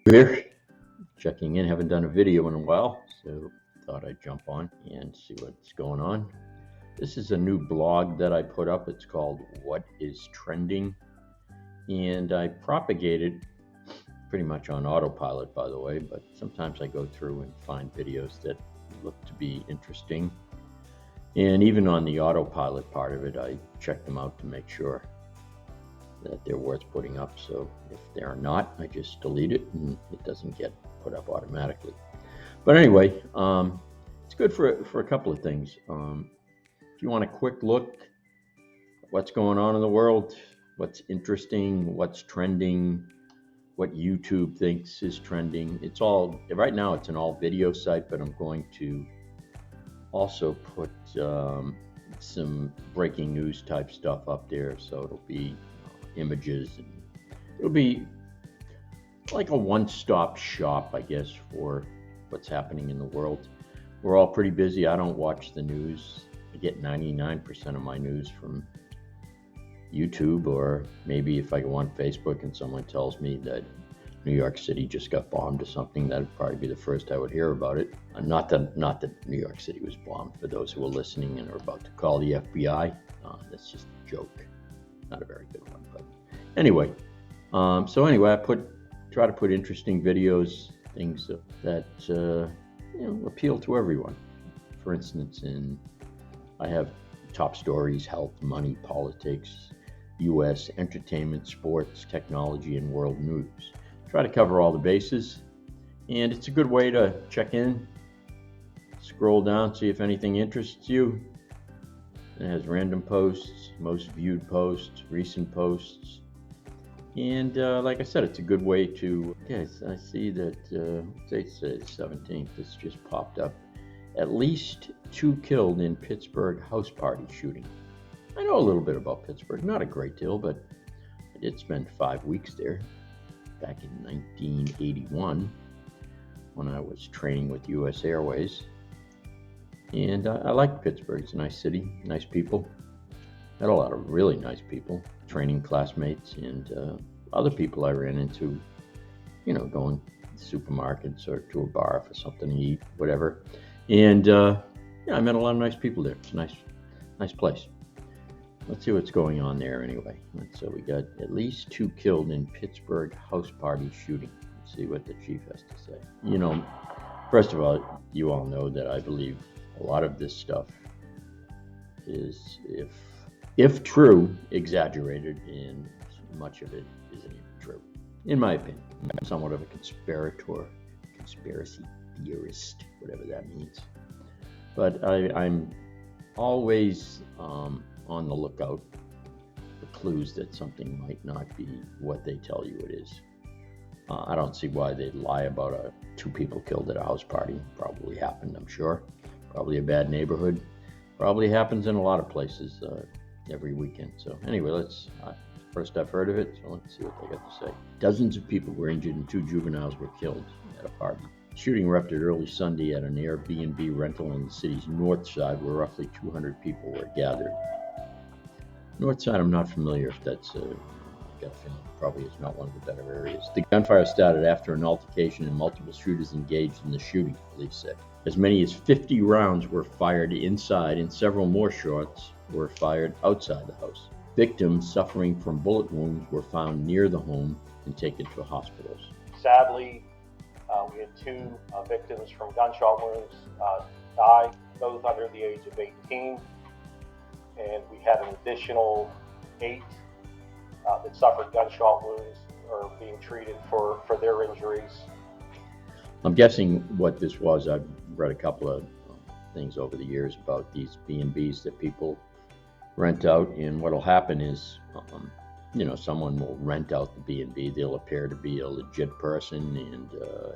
Here, checking in. Haven't done a video in a while, so thought I'd jump on and see what's going on. This is a new blog that I put up. It's called What is Trending, and I propagate it pretty much on autopilot, by the way, but sometimes I go through and find videos that look to be interesting. And even on the autopilot part of it, I check them out to make sure that they're worth putting up. So if they're not, I just delete it and it doesn't get put up automatically. But anyway, it's good for a couple of things. If you want a quick look at what's going on in the world, what's interesting, what's trending, what YouTube thinks is trending, it's all, right now it's an all video site, but I'm going to also put some breaking news type stuff up there. So it'll be images, and it'll be like a one-stop shop, I guess, for what's happening in the world. We're all pretty busy. I don't watch the news. I get 99% of my news from YouTube, or maybe if I go on Facebook and someone tells me that New York City just got bombed or something, that'd probably be the first I would hear about it. Not that New York City was bombed, for those who are listening and are about to call the FBI. That's just a joke. Not a very good one, but anyway. I try to put interesting videos, things that appeal to everyone. For instance, I have top stories: health, money, politics, U.S., entertainment, sports, technology, and world news. Try to cover all the bases, and it's a good way to check in, scroll down, see if anything interests you. It has random posts, most viewed posts, recent posts, and like I said, it's a good way to. Yes, I see that today's the 17th. This just popped up. At least 2 killed in Pittsburgh house party shooting. I know a little bit about Pittsburgh, not a great deal, but I did spend 5 weeks there back in 1981 when I was training with U.S. Airways. And I like Pittsburgh. It's a nice city, nice people. Met a lot of really nice people, training classmates, and other people I ran into, going to supermarkets or to a bar for something to eat, whatever. And I met a lot of nice people there. It's a nice place. Let's see what's going on there anyway. So we got at least 2 killed in Pittsburgh house party shooting. Let's see what the chief has to say. First of all, you all know that I believe a lot of this stuff is, if true, exaggerated, and much of it isn't even true, in my opinion. I'm somewhat of a conspiracy theorist, whatever that means. But I'm always on the lookout for clues that something might not be what they tell you it is. I don't see why they'd lie about 2 people killed at a house party. Probably happened, I'm sure. Probably a bad neighborhood. Probably happens in a lot of places every weekend. So anyway, first I've heard of it, so let's see what they got to say. Dozens of people were injured and 2 juveniles were killed at a party. Shooting erupted early Sunday at an Airbnb rental on the city's north side, where roughly 200 people were gathered. North side, I'm not familiar if that's, I got a feeling probably is not one of the better areas. The gunfire started after an altercation and multiple shooters engaged in the shooting, police said. As many as 50 rounds were fired inside, and several more shots were fired outside the house. Victims suffering from bullet wounds were found near the home and taken to hospitals. Sadly, we had 2 victims from gunshot wounds die, both under the age of 18, and we had an additional 8 that suffered gunshot wounds or being treated for their injuries. I'm guessing what this was. I've read a couple of things over the years about these B&Bs that people rent out, and what'll happen is someone will rent out the B&B. They'll appear to be a legit person and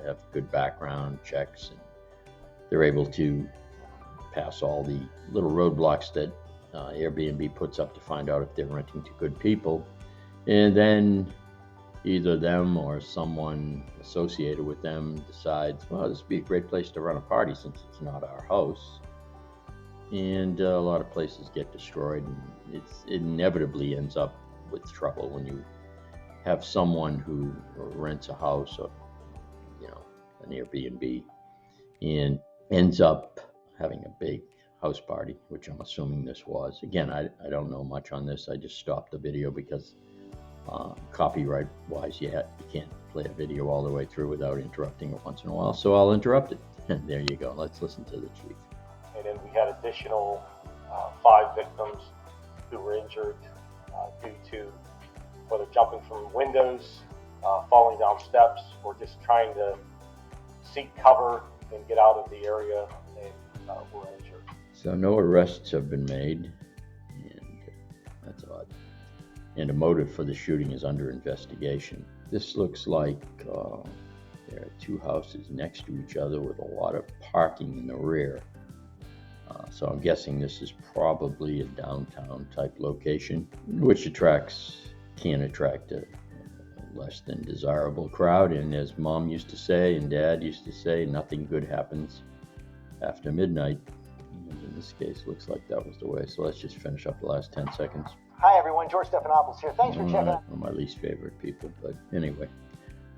have good background checks, and they're able to pass all the little roadblocks that Airbnb puts up to find out if they're renting to good people. And then either them or someone associated with them decides, well, this would be a great place to run a party since it's not our house. And a lot of places get destroyed, and it inevitably ends up with trouble when you have someone who rents a house or an Airbnb, and ends up having a big house party, which I'm assuming this was. Again, I don't know much on this. I just stopped the video because copyright wise, you can't play a video all the way through without interrupting it once in a while. So I'll interrupt it. And there you go. Let's listen to the chief. And then we had additional 5 victims who were injured due to whether jumping from windows, falling down steps, or just trying to seek cover and get out of the area, and were injured. So no arrests have been made, and that's odd. And a motive for the shooting is under investigation. This looks like there are 2 houses next to each other with a lot of parking in the rear. So I'm guessing this is probably a downtown type location, which can attract a less than desirable crowd. And as Mom used to say and Dad used to say, nothing good happens after midnight. And in this case, looks like that was the way. So let's just finish up the last 10 seconds. Hi everyone, George Stephanopoulos here. Thanks for checking out. One of my least favorite people, but anyway.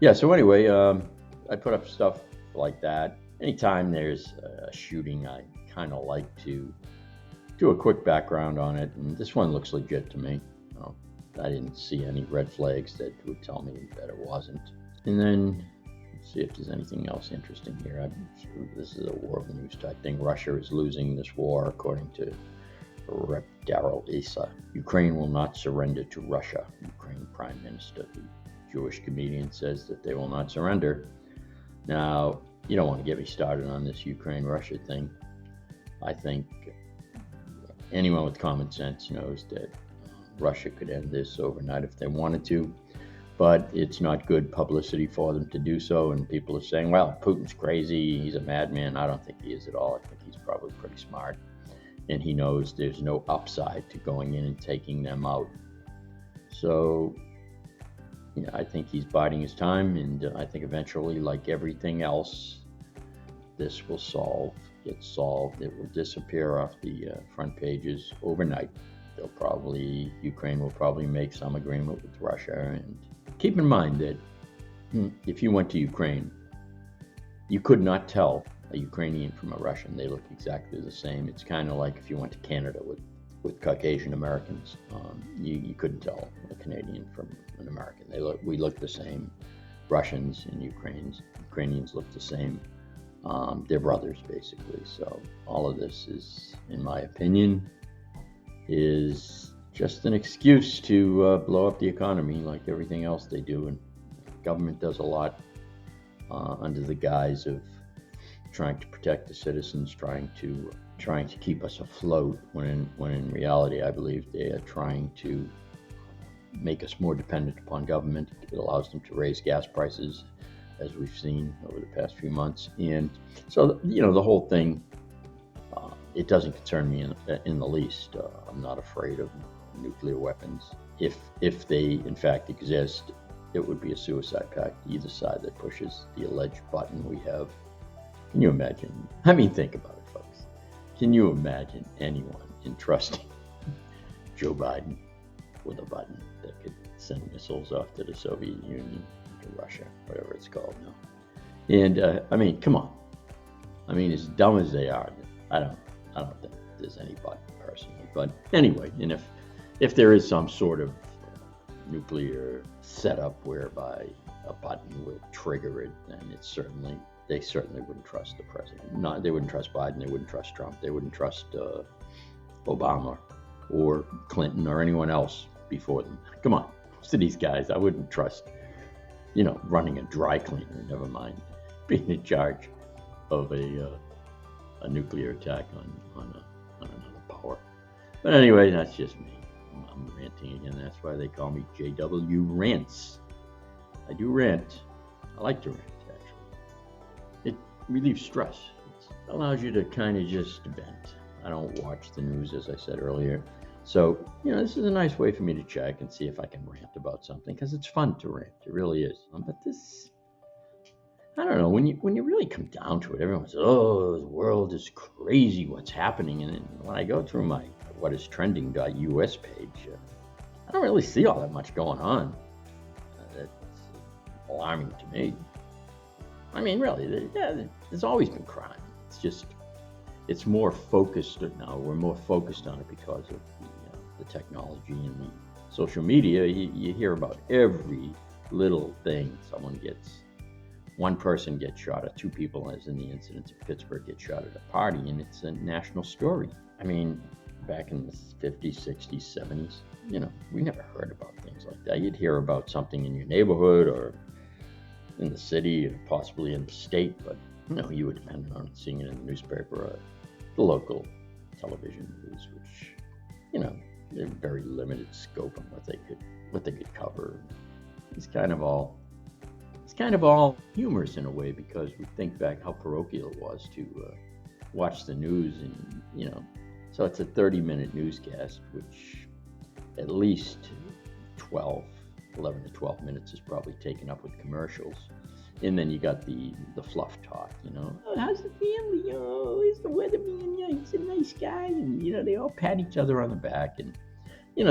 Yeah, so anyway, I put up stuff like that. Anytime there's a shooting, I kind of like to do a quick background on it, and this one looks legit to me. I didn't see any red flags that would tell me that it wasn't. And then let's see if there's anything else interesting here. This is a world news type thing. Russia is losing this war, according to Rep. Daryl Issa. Ukraine will not surrender to Russia. Ukraine Prime Minister, the Jewish comedian, says that they will not surrender. Now, you don't want to get me started on this Ukraine-Russia thing. I think anyone with common sense knows that Russia could end this overnight if they wanted to, but it's not good publicity for them to do so. And people are saying, well, Putin's crazy, he's a madman. I don't think he is at all. I think he's probably pretty smart, and he knows there's no upside to going in and taking them out. So I think he's biding his time, and I think eventually, like everything else, this will get solved. It will disappear off the front pages overnight. Ukraine will probably make some agreement with Russia. And keep in mind that if you went to Ukraine, you could not tell a Ukrainian from a Russian. They look exactly the same. It's kind of like if you went to Canada with Caucasian Americans. You couldn't tell a Canadian from an American. We look the same. Russians and Ukrainians look the same. They're brothers, basically. So all of this is, in my opinion, is just an excuse to blow up the economy like everything else they do. And the government does a lot under the guise of trying to protect the citizens, trying to keep us afloat, when in reality, I believe they are trying to make us more dependent upon government. It allows them to raise gas prices, as we've seen over the past few months. And so, the whole thing, it doesn't concern me in the least. I'm not afraid of nuclear weapons. If they, in fact, exist, it would be a suicide pact, either side that pushes the alleged button we have. Can you imagine? I mean, think about it, folks. Can you imagine anyone entrusting Joe Biden with a button that could send missiles off to the Soviet Union, to Russia, whatever it's called now? And I mean, come on. I mean, as dumb as they are, I don't think there's any button personally. But anyway, and if there is some sort of nuclear setup whereby a button will trigger it, then they certainly wouldn't trust the president. No, they wouldn't trust Biden. They wouldn't trust Trump. They wouldn't trust Obama or Clinton or anyone else before them. Come on, most of these guys I wouldn't trust. Running a dry cleaner, never mind being in charge of a nuclear attack on another power. But anyway, that's just me. I'm ranting again. That's why they call me JW Rants. I do rant. I like to rant, actually. It relieves stress. It allows you to kind of just vent. I don't watch the news, as I said earlier. So, this is a nice way for me to check and see if I can rant about something, because it's fun to rant. It really is. But this, I don't know, when you really come down to it, everyone says, oh, the world is crazy, what's happening? And then when I go through my whatistrending.us page, I don't really see all that much going on. That's alarming to me. I mean, really, there's always been crime. It's just, it's more focused now. We're more focused on it because of the technology and the social media. You hear about every little thing. One person gets shot, or two people, as in the incidents of Pittsburgh, get shot at a party, and it's a national story. I mean, back in the 50s, 60s, 70s, we never heard about things like that. You'd hear about something in your neighborhood or in the city or possibly in the state, but you were dependent on seeing it in the newspaper or the local television news, which, they're very limited scope on what they could cover. It's kind of all humorous in a way, because we think back how parochial it was to watch the news, and so it's a 30-minute newscast, which at least 11 to 12 minutes is probably taken up with commercials, and then you got the fluff talk. Oh, how's the family? Oh, is the weatherman? Yeah, he's a nice guy, and they all pat each other on the back, and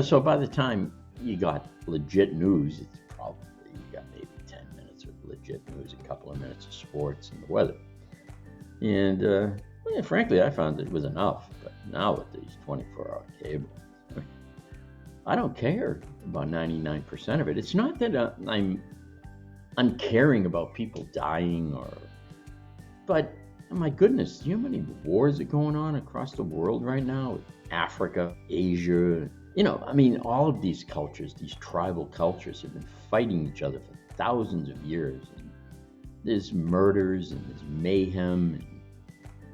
so by the time you got legit news, it's probably you got maybe 10 minutes of legit news, a couple of minutes of sports and the weather. And frankly, I found it was enough. But now with these 24-hour cable, I don't care about 99% of it. It's not that I'm uncaring about people dying, but my goodness, do you know how many wars are going on across the world right now? Africa, Asia. All of these cultures, these tribal cultures, have been fighting each other for thousands of years. And there's murders and there's mayhem.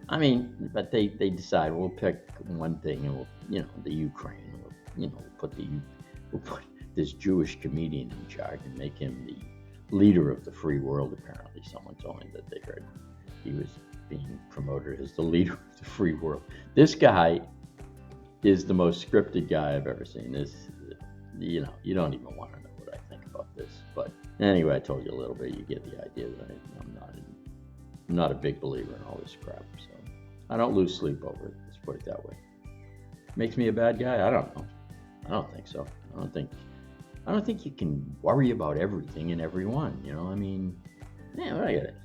But they decide we'll pick one thing, and the Ukraine. We'll put this Jewish comedian in charge and make him the leader of the free world. Apparently, someone told me that they heard he was being promoted as the leader of the free world. This guy is the most scripted guy I've ever seen. You don't even want to know what I think about this. But anyway, I told you a little bit. You get the idea that I'm not a big believer in all this crap. So I don't lose sleep over it. Let's put it that way. Makes me a bad guy? I don't know. I don't think so. I don't think you can worry about everything and everyone. What I got it.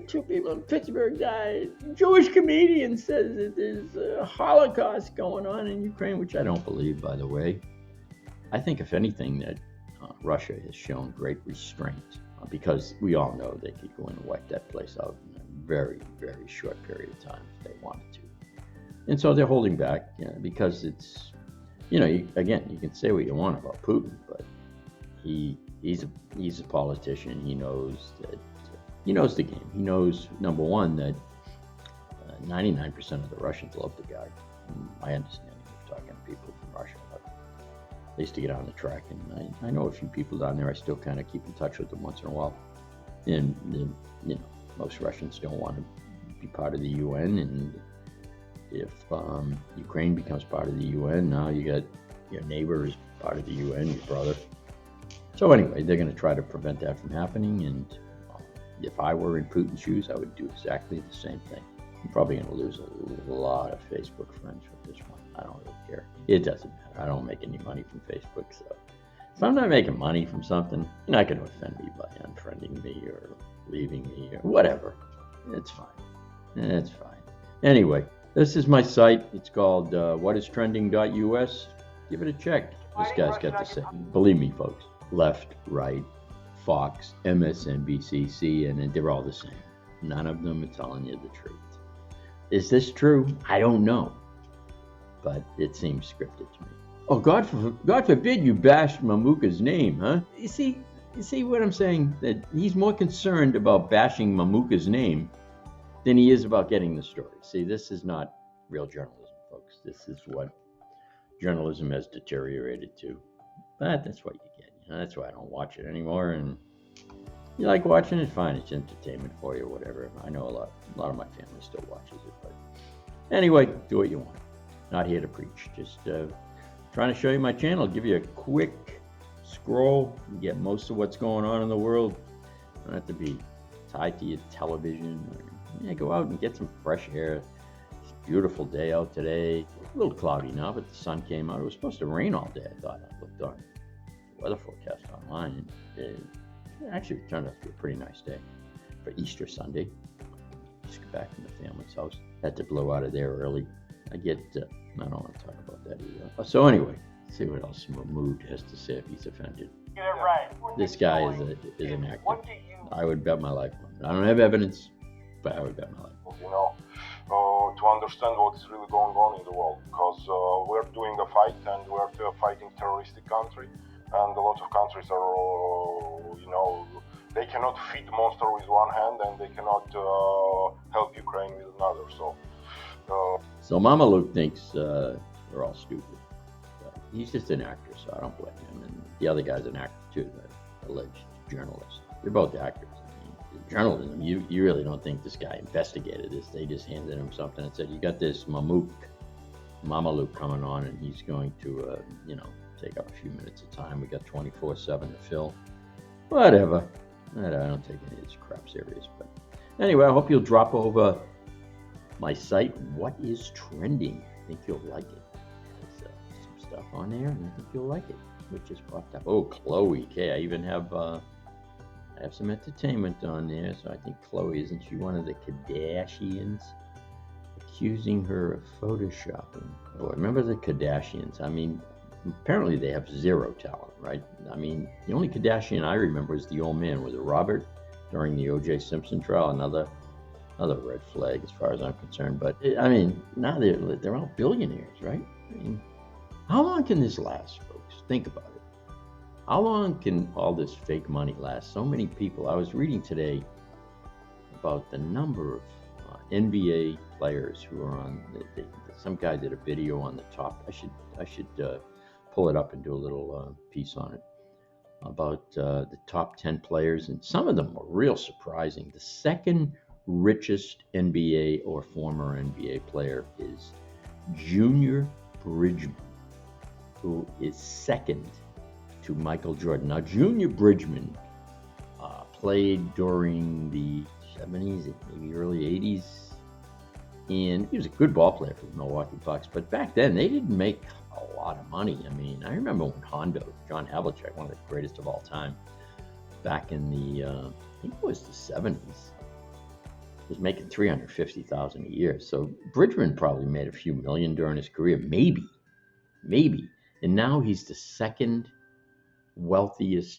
2 people in Pittsburgh died. Jewish comedian says that there's a Holocaust going on in Ukraine, which I don't believe, by the way. I think, if anything, that Russia has shown great restraint, because we all know they could go in and wipe that place out in a very, very short period of time if they wanted to. And so they're holding back, because it's, you can say what you want about Putin, but he's a politician. He knows that. He knows the game. He knows, number one, that 99% of the Russians love the guy. My understanding of talking to people from Russia, but they used to get on the track, and I know a few people down there. I still kind of keep in touch with them once in a while. And most Russians don't want to be part of the UN, and if Ukraine becomes part of the UN, now you got your neighbor is part of the UN, your brother. So anyway, they're going to try to prevent that from happening, and if I were in Putin's shoes, I would do exactly the same thing. I'm probably going to lose a lot of Facebook friends with this one. I don't really care. It doesn't matter. I don't make any money from Facebook, so if I'm not making money from something, you're not going to offend me by unfriending me or leaving me or whatever. It's fine. It's fine. Anyway, this is my site. It's called whatistrending.us. Give it a check. This guy's got to say. Believe me, folks. Left, right, Fox, MSNBC, CNN, they're all the same. None of them are telling you the truth. Is this true? I don't know. But it seems scripted to me. Oh, God forbid you bash Mamuka's name, huh? You see what I'm saying? That he's more concerned about bashing Mamuka's name than he is about getting the story. See, this is not real journalism, folks. This is what journalism has deteriorated to. But that's what you get. That's why I don't watch it anymore. And you like watching it, fine. It's entertainment for you, whatever. I know a lot of my family still watches it. But anyway, do what you want. Not here to preach. Just trying to show you my channel. Give you a quick scroll. You get most of what's going on in the world. You don't have to be tied to your television. Go out and get some fresh air. It's a beautiful day out today. A little cloudy now, but the sun came out. It was supposed to rain all day, I thought. I looked on the weather forecast online. It actually turned out to be a pretty nice day. for Easter Sunday. Just got back from the family's house. Had to blow out of there early. I don't want to talk about that either. So anyway, see what else Mahmood has to say if he's offended. Get it right. This guy is an actor. I would bet my life on it. I don't have evidence, but I would bet my life. To understand what is really going on in the world, because we're doing a fight and we're fighting terroristic country, and a lot of countries are, they cannot feed monster with one hand and they cannot help Ukraine with another. So Mama Luke thinks they're all stupid. He's just an actor, so I don't blame him. And the other guy's an actor too, the alleged journalist. They're both actors. Journalism, you really don't think this guy investigated this. They just handed him something and said, you got this Mama Luke coming on, and he's going to, take up a few minutes of time. We got 24/7 to fill. Whatever. I don't take any of this crap serious. But anyway, I hope you'll drop over my site, What is Trending. I think you'll like it. There's some stuff on there, and I think you'll like it. Which just popped up. Oh, Chloe K. I even have some entertainment on there, so I think Chloe, isn't she one of the Kardashians? Accusing her of photoshopping. Oh, remember the Kardashians? I mean, apparently they have zero talent, right? I mean, the only Kardashian I remember is the old man. Was it Robert during the O.J. Simpson trial? Another red flag as far as I'm concerned. But I mean, now they're all billionaires, right? I mean, how long can this last, folks? Think about it. How long can all this fake money last? So many people. I was reading today about the number of NBA players who are on. Some guy did a video on the top. I should pull it up and do a little piece on it about the top 10 players, and some of them are real surprising. The second richest NBA or former NBA player is Junior Bridgman, who is second to Michael Jordan. Now, Junior Bridgman played during the 70s, maybe early 80s, and he was a good ball player for the Milwaukee Bucks. But back then, they didn't make a lot of money. I mean, I remember when Hondo, John Havlicek, one of the greatest of all time, back in the, I think it was the 70s, was making $350,000 a year. So Bridgman probably made a few million during his career, maybe. And now he's the second wealthiest